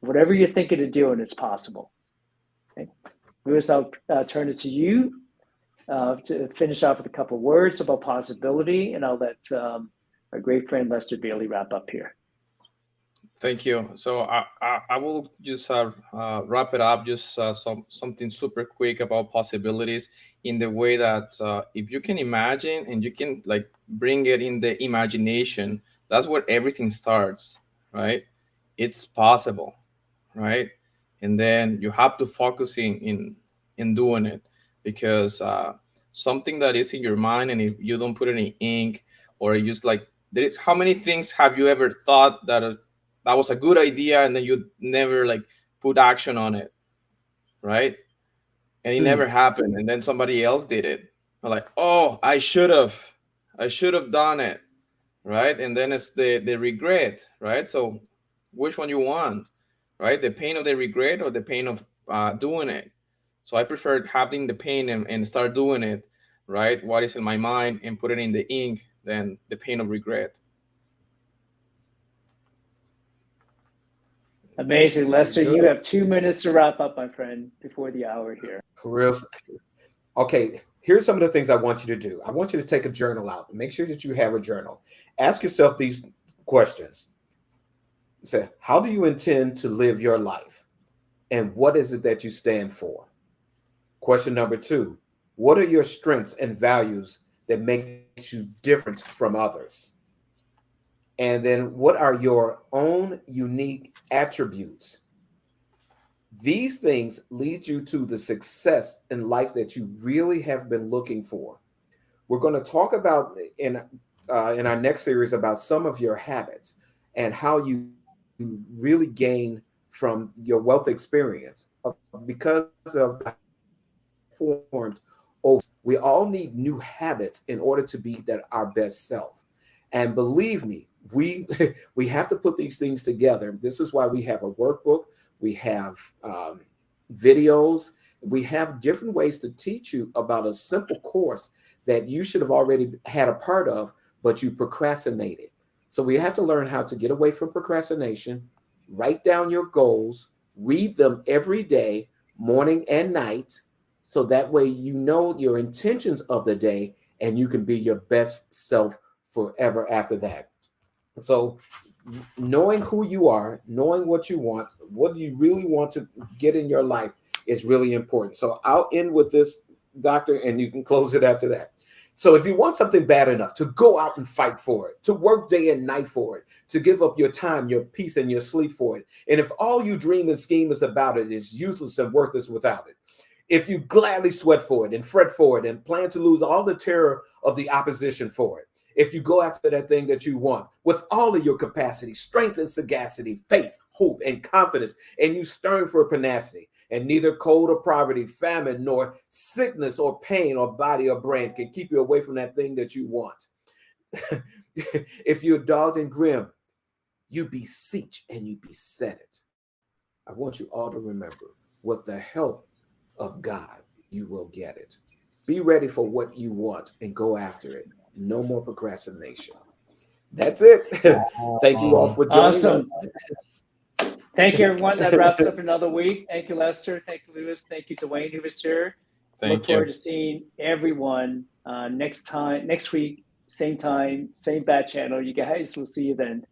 Speaker 1: whatever you're thinking of doing, it's possible. Okay. Lewis, I'll turn it to you to finish off with a couple of words about possibility, and I'll let our great friend Lester Bailey wrap up here.
Speaker 3: Thank you. So I will just wrap it up, just something super quick about possibilities in the way that if you can imagine and you can like bring it in the imagination, that's where everything starts, right? It's possible, right? And then you have to focus in doing it, because something that is in your mind, and if you don't put any ink or just like, how many things have you ever thought that was a good idea and then you never like put action on it, right? And it never happened, and then somebody else did it. I'm like, oh, I should have done it, right? And then it's the regret, right? So which one you want, right? The pain of the regret or the pain of doing it? So I prefer having the pain and start doing it, right? What is in my mind and put it in the ink than the pain of regret.
Speaker 1: Amazing. Lester, you have 2 minutes to wrap up, my friend, before the hour here.
Speaker 2: Okay, here's some of the things I want you to do. I want you to take a journal out. Make sure that you have a journal. Ask yourself these questions. Say, how do you intend to live your life? And what is it that you stand for? Question number 2, what are your strengths and values that make you different from others? And then what are your own unique attributes? These things lead you to the success in life that you really have been looking for. We're going to talk about in our next series about some of your habits and how you really gain from your wealth experience because of formed. We all need new habits in order to be our best self. And believe me, we have to put these things together. This is why we have a workbook. We have videos. We have different ways to teach you about a simple course that you should have already had a part of, but you procrastinated. So we have to learn how to get away from procrastination, write down your goals, read them every day, morning and night, so that way you know your intentions of the day and you can be your best self forever after that. So knowing who you are, knowing what you want, what you really want to get in your life is really important. So I'll end with this, Doctor, and you can close it after that. So if you want something bad enough to go out and fight for it, to work day and night for it, to give up your time, your peace, and your sleep for it, and if all you dream and scheme is about it is useless and worthless without it, if you gladly sweat for it and fret for it and plan to lose all the terror of the opposition for it, if you go after that thing that you want with all of your capacity, strength and sagacity, faith, hope, and confidence, and you stern for tenacity, and neither cold or poverty, famine, nor sickness or pain or body or brain can keep you away from that thing that you want. If you're dogged and grim, you beseech and you beset it. I want you all to remember, with the help of God, you will get it. Be ready for what you want and go after it. No more procrastination. That's it. Thank you all for joining us.
Speaker 1: Thank you, everyone. That wraps up another week. Thank you, Lester. Thank you, Lewis. Thank you, Dwayne, who was here. Look forward to seeing everyone next week, same time, same bat channel. You guys, we'll see you then.